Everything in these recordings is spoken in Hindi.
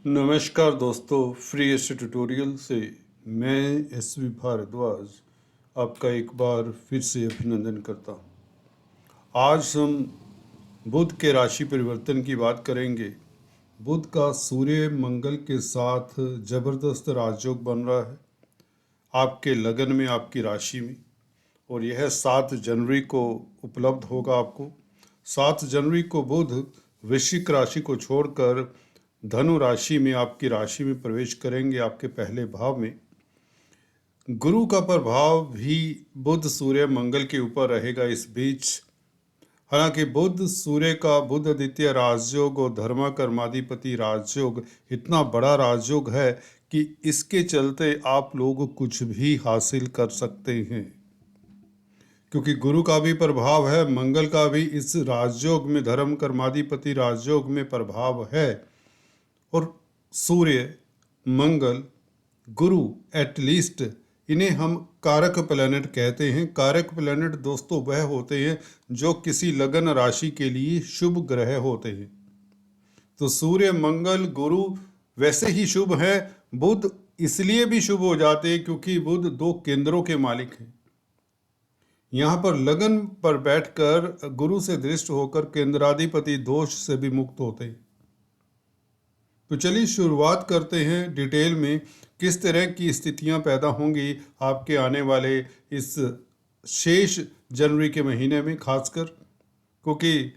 नमस्कार दोस्तों, फ्री एस्टे ट्यूटोरियल से मैं एसवी भारद्वाज आपका एक बार फिर से अभिनंदन करता हूँ। आज हम बुध के राशि परिवर्तन की बात करेंगे। बुध का सूर्य मंगल के साथ जबरदस्त राजयोग बन रहा है आपके लगन में, आपकी राशि में, और यह 7 जनवरी को उपलब्ध होगा आपको। 7 जनवरी को बुध वृश्चिक राशि को छोड़कर धनु राशि में, आपकी राशि में प्रवेश करेंगे, आपके पहले भाव में। गुरु का प्रभाव भी बुध सूर्य मंगल के ऊपर रहेगा इस बीच। हालांकि बुध सूर्य का बुध आदित्य राजयोग और धर्मा कर्माधिपति राजयोग इतना बड़ा राजयोग है कि इसके चलते आप लोग कुछ भी हासिल कर सकते हैं, क्योंकि गुरु का भी प्रभाव है, मंगल का भी इस राजयोग में, धर्म कर्माधिपति राजयोग में प्रभाव है। और सूर्य, मंगल, गुरु, एटलीस्ट इन्हें हम कारक प्लैनेट कहते हैं। कारक प्लैनेट दोस्तों वह होते हैं जो किसी लगन राशि के लिए शुभ ग्रह होते हैं। तो सूर्य, मंगल, गुरु वैसे ही शुभ है। बुध इसलिए भी शुभ हो जाते हैं क्योंकि बुध 2 केंद्रों के मालिक हैं। यहाँ पर लगन पर बैठकर गुरु से दृष्ट होकर केंद्राधिपति दोष से भी मुक्त होते हैं। तो चलिए शुरुआत करते हैं डिटेल में, किस तरह की स्थितियां पैदा होंगी आपके आने वाले इस शेष जनवरी के महीने में, खासकर क्योंकि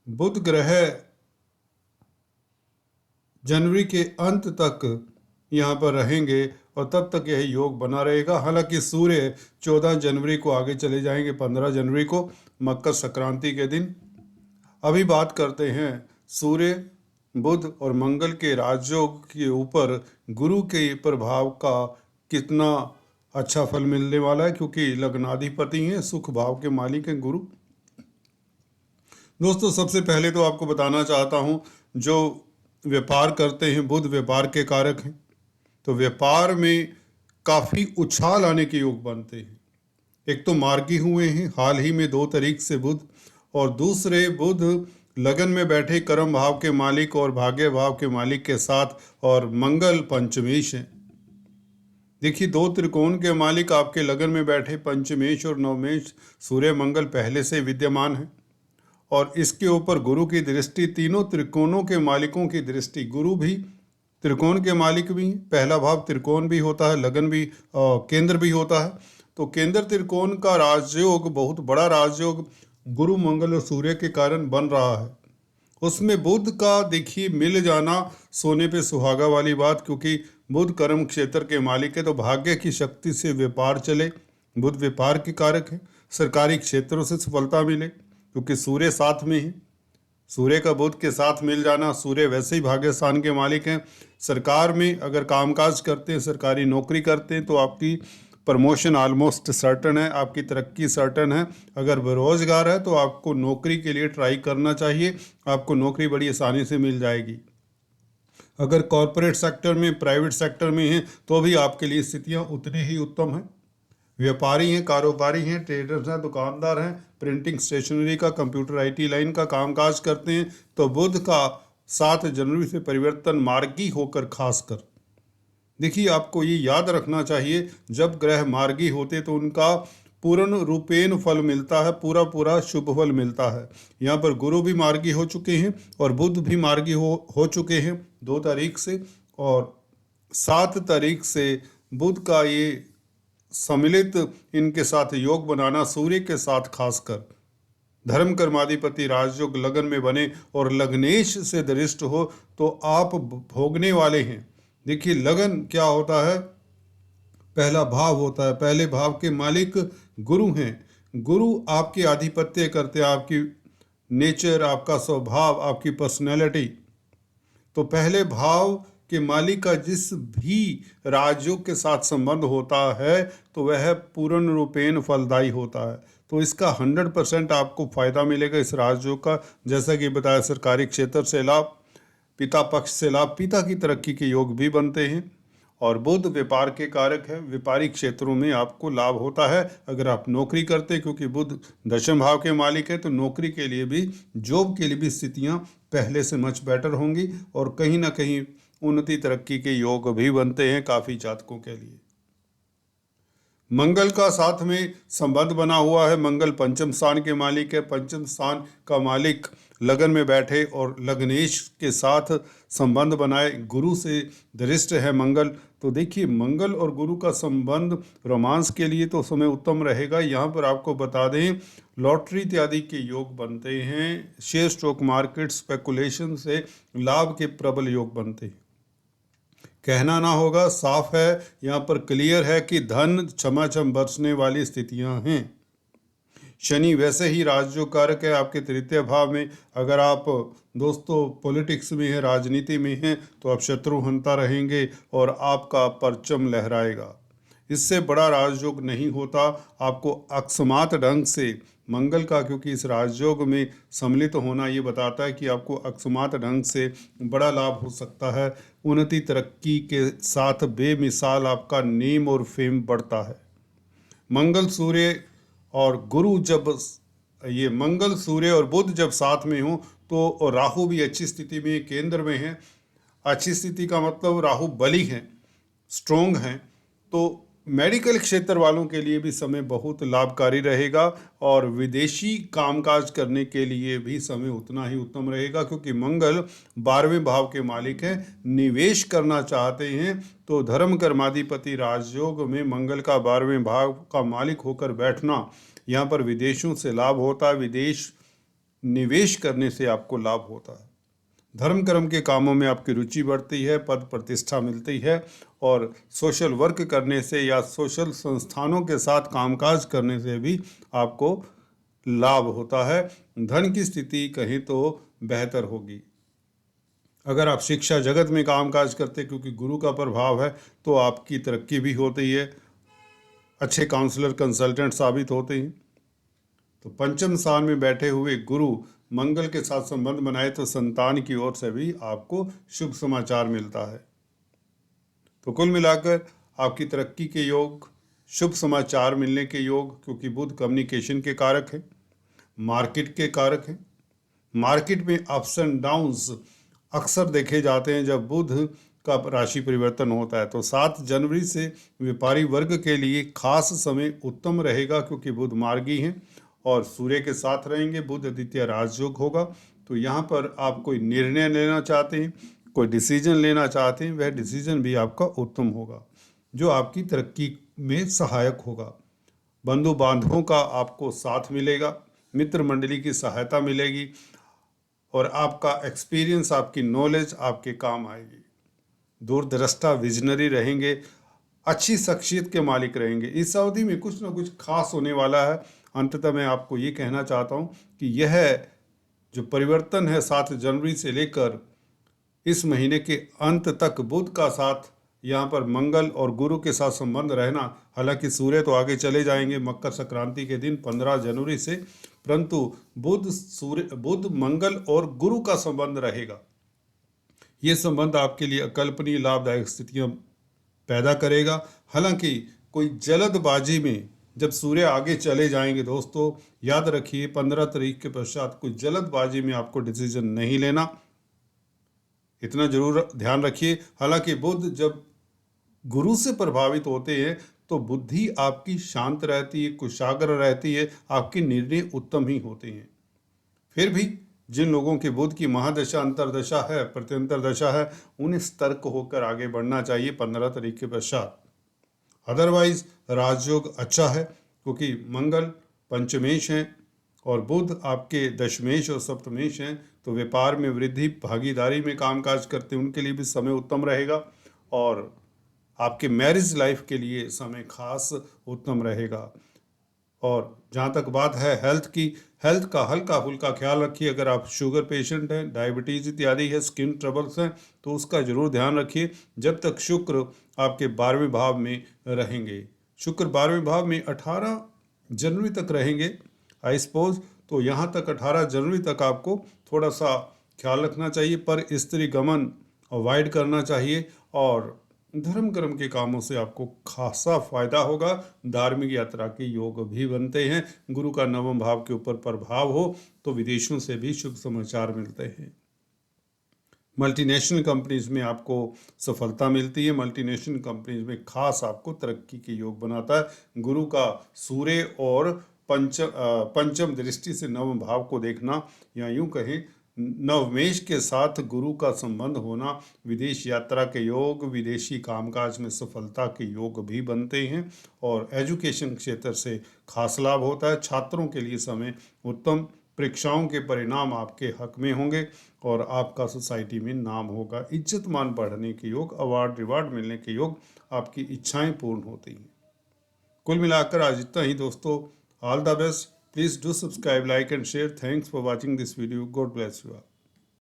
बुध ग्रह जनवरी के अंत तक यहाँ पर रहेंगे और तब तक यह योग बना रहेगा। हालांकि सूर्य 14 जनवरी को आगे चले जाएंगे, 15 जनवरी को मकर संक्रांति के दिन। अभी बात करते हैं सूर्य, बुध और मंगल के राजयोग के ऊपर गुरु के प्रभाव का कितना अच्छा फल मिलने वाला है, क्योंकि लग्नाधिपति हैं, सुख भाव के मालिक हैं गुरु। दोस्तों सबसे पहले तो आपको बताना चाहता हूं, जो व्यापार करते हैं, बुध व्यापार के कारक हैं, तो व्यापार में काफ़ी उछाल आने के योग बनते हैं। एक तो मार्गी हुए हैं हाल ही में 2 तारीख से बुध, और दूसरे बुध लगन में बैठे कर्म भाव के मालिक और भाग्य भाव के मालिक के साथ, और मंगल पंचमेश हैं। देखिए 2 त्रिकोण के मालिक आपके लगन में बैठे पंचमेश और नवमेश सूर्य मंगल पहले से विद्यमान है, और इसके ऊपर गुरु की दृष्टि, तीनों त्रिकोणों के मालिकों की दृष्टि। गुरु भी त्रिकोण के मालिक भी, पहला भाव त्रिकोण भी होता है, लगन भी केंद्र भी होता है। तो केंद्र त्रिकोण का राजयोग, बहुत बड़ा राजयोग गुरु मंगल और सूर्य के कारण बन रहा है। उसमें बुध का देखिए मिल जाना सोने पे सुहागा वाली बात, क्योंकि बुध कर्म क्षेत्र के मालिक है, तो भाग्य की शक्ति से व्यापार चले। बुध व्यापार के कारक है, सरकारी क्षेत्रों से सफलता मिले, क्योंकि सूर्य साथ में है। सूर्य का बुध के साथ मिल जाना, सूर्य वैसे ही भाग्य स्थान के मालिक हैं। सरकार में अगर कामकाज करते हैं, सरकारी नौकरी करते हैं, तो आपकी प्रमोशन ऑलमोस्ट सर्टन है, आपकी तरक्की सर्टन है। अगर बेरोजगार है तो आपको नौकरी के लिए ट्राई करना चाहिए, आपको नौकरी बड़ी आसानी से मिल जाएगी। अगर कॉरपोरेट सेक्टर में, प्राइवेट सेक्टर में हैं तो भी आपके लिए स्थितियां उतनी ही उत्तम हैं। व्यापारी हैं, कारोबारी हैं, ट्रेडर्स हैं, दुकानदार हैं, प्रिंटिंग स्टेशनरी का, कंप्यूटर IT लाइन का कामकाज करते हैं, तो बुध का 7 जनवरी से परिवर्तन मार्गी होकर खासकर देखिए आपको ये याद रखना चाहिए, जब ग्रह मार्गी होते तो उनका पूर्ण रूपेण फल मिलता है, पूरा शुभ फल मिलता है। यहाँ पर गुरु भी मार्गी हो चुके हैं और बुध भी मार्गी हो चुके हैं 2 तारीख से, और 7 तारीख से बुध का ये सम्मिलित इनके साथ योग बनाना, सूर्य के साथ खासकर धर्म कर्माधिपति राजयोग लगन में बने और लग्नेश से दृष्ट हो, तो आप भोगने वाले हैं। देखिए लगन क्या होता है, पहला भाव होता है, पहले भाव के मालिक गुरु हैं। गुरु आपकी आधिपत्य करते हैं, आपकी नेचर, आपका स्वभाव, आपकी पर्सनैलिटी। तो पहले भाव के मालिक का जिस भी राजयोग के साथ संबंध होता है तो वह पूर्ण रूपेण फलदायी होता है। तो इसका 100% आपको फायदा मिलेगा इस राजयोग का। जैसा कि बताया, सरकारी क्षेत्र से लाभ, पिता पक्ष से लाभ, पिता की तरक्की के योग भी बनते हैं। और बुध व्यापार के कारक है, व्यापारिक क्षेत्रों में आपको लाभ होता है अगर आप नौकरी करते हैं, क्योंकि बुध दशम भाव के मालिक है। तो नौकरी के लिए भी, जॉब के लिए भी स्थितियां पहले से मच बेटर होंगी और कहीं ना कहीं उन्नति तरक्की के योग भी बनते हैं काफ़ी जातकों के लिए। मंगल का साथ में संबंध बना हुआ है। मंगल पंचम स्थान के मालिक है। पंचम स्थान का मालिक लगन में बैठे और लग्नेश के साथ संबंध बनाए, गुरु से दृष्ट है मंगल। तो देखिए, मंगल और गुरु का संबंध रोमांस के लिए तो समय उत्तम रहेगा। यहाँ पर आपको बता दें, लॉटरी इत्यादि के योग बनते हैं। शेयर स्टॉक मार्केट स्पेकुलेशन से लाभ के प्रबल योग बनते हैं। कहना ना होगा, साफ है, यहाँ पर क्लियर है कि धन छमाछम बरसने वाली स्थितियां हैं। शनि वैसे ही राजयोग कारक है आपके तृतीय भाव में। अगर आप दोस्तों पॉलिटिक्स में हैं, राजनीति में हैं, तो आप शत्रुहंता रहेंगे और आपका परचम लहराएगा। इससे बड़ा राजयोग नहीं होता। आपको अकस्मात ढंग से मंगल का, क्योंकि इस राजयोग में सम्मिलित होना ये बताता है कि आपको अकस्मात ढंग से बड़ा लाभ हो सकता है। उन्नति तरक्की के साथ बेमिसाल आपका नेम और फेम बढ़ता है। मंगल सूर्य और गुरु जब, ये मंगल सूर्य और बुध जब साथ में हो तो, और राहु भी अच्छी स्थिति में केंद्र में है। अच्छी स्थिति का मतलब राहु बली हैं, स्ट्रोंग हैं, तो मेडिकल क्षेत्र वालों के लिए भी समय बहुत लाभकारी रहेगा और विदेशी कामकाज करने के लिए भी समय उतना ही उत्तम रहेगा, क्योंकि मंगल 12वें भाव के मालिक हैं। निवेश करना चाहते हैं तो धर्म कर्माधिपति राजयोग में मंगल का 12वें भाव का मालिक होकर बैठना, यहाँ पर विदेशों से लाभ होता है। विदेश निवेश करने से आपको लाभ होता है। धर्म कर्म के कामों में आपकी रुचि बढ़ती है, पद प्रतिष्ठा मिलती है और सोशल वर्क करने से या सोशल संस्थानों के साथ कामकाज करने से भी आपको लाभ होता है। धन की स्थिति कहीं तो बेहतर होगी। अगर आप शिक्षा जगत में कामकाज करते, क्योंकि गुरु का प्रभाव है, तो आपकी तरक्की भी होती है, अच्छे काउंसलर कंसल्टेंट साबित होते हैं। तो पंचम स्थान में बैठे हुए गुरु मंगल के साथ संबंध बनाए तो संतान की ओर से भी आपको शुभ समाचार मिलता है। तो कुल मिलाकर आपकी तरक्की के योग, शुभ समाचार मिलने के योग, क्योंकि बुध कम्युनिकेशन के कारक हैं, मार्केट के कारक हैं। मार्केट में अप्स एंड डाउन्स अक्सर देखे जाते हैं जब बुध का राशि परिवर्तन होता है। तो 7 जनवरी से व्यापारी वर्ग के लिए खास समय उत्तम रहेगा, क्योंकि बुध मार्गी हैं और सूर्य के साथ रहेंगे। बुध द्वितीय राजयोग होगा। तो यहाँ पर आप कोई निर्णय लेना चाहते हैं, कोई डिसीजन लेना चाहते हैं, वह डिसीजन भी आपका उत्तम होगा, जो आपकी तरक्की में सहायक होगा। बंधु बांधवों का आपको साथ मिलेगा, मित्र मंडली की सहायता मिलेगी और आपका एक्सपीरियंस, आपकी नॉलेज आपके काम आएगी। दूरदृष्टा विजनरी रहेंगे, अच्छी शख्सियत के मालिक रहेंगे। इस अवधि में कुछ ना कुछ खास होने वाला है। अंततः मैं आपको ये कहना चाहता हूँ कि यह जो परिवर्तन है 7 जनवरी से लेकर इस महीने के अंत तक बुध का साथ, यहाँ पर मंगल और गुरु के साथ संबंध रहना, हालांकि सूर्य तो आगे चले जाएंगे मकर संक्रांति के दिन 15 जनवरी से, परंतु बुध मंगल और गुरु का संबंध रहेगा। ये संबंध आपके लिए अकल्पनीय लाभदायक स्थितियाँ पैदा करेगा। हालांकि कोई जल्दबाजी में जब सूर्य आगे चले जाएंगे, दोस्तों याद रखिए 15 तारीख के पश्चात कोई जल्दबाजी में आपको डिसीजन नहीं लेना, इतना जरूर ध्यान रखिए। हालांकि बुध जब गुरु से प्रभावित होते हैं तो बुद्धि आपकी शांत रहती है, कुशाग्र रहती है, आपके निर्णय उत्तम ही होते हैं। फिर भी जिन लोगों के बुध की महादशा अंतरदशा है, प्रत्यंतर दशा है, उन्हें सतर्क होकर आगे बढ़ना चाहिए 15 तारीख के पश्चात। अदरवाइज राजयोग अच्छा है, क्योंकि मंगल पंचमेश हैं और बुध आपके दशमेश और सप्तमेश हैं। तो व्यापार में वृद्धि, भागीदारी में कामकाज करते हैं, उनके लिए भी समय उत्तम रहेगा और आपके मैरिज लाइफ के लिए समय खास उत्तम रहेगा। और जहाँ तक बात है हेल्थ की, हेल्थ का हल्का फुल्का ख्याल रखिए। अगर आप शुगर पेशेंट हैं, डायबिटीज़ इत्यादि है, स्किन ट्रबल्स हैं, तो उसका जरूर ध्यान रखिए जब तक शुक्र आपके 12वें भाव में रहेंगे। शुक्र 12वें भाव में 18 जनवरी तक रहेंगे आई सपोज। तो यहाँ तक 18 जनवरी तक आपको थोड़ा सा ख्याल रखना चाहिए, पर स्त्री गमन अवॉइड करना चाहिए और धर्म कर्म के कामों से आपको खासा फायदा होगा। धार्मिक यात्रा के योग भी बनते हैं। गुरु का 9वें भाव के ऊपर प्रभाव हो तो विदेशों से भी शुभ समाचार मिलते हैं। मल्टीनेशनल कंपनीज में आपको सफलता मिलती है। मल्टीनेशनल कंपनीज में खास आपको तरक्की के योग बनाता है। गुरु का सूर्य और पंचम दृष्टि से नवम भाव को देखना, या यूं कहें नवमेश के साथ गुरु का संबंध होना, विदेश यात्रा के योग, विदेशी कामकाज में सफलता के योग भी बनते हैं और एजुकेशन क्षेत्र से खास लाभ होता है। छात्रों के लिए समय उत्तम, परीक्षाओं के परिणाम आपके हक में होंगे और आपका सोसाइटी में नाम होगा। इज्जत मान बढ़ने के योग, अवार्ड रिवार्ड मिलने के योग, आपकी इच्छाएं पूर्ण होती हैं। कुल मिलाकर आज इतना ही दोस्तों। All the best. Please do subscribe, like and share. Thanks for watching this video. God bless you.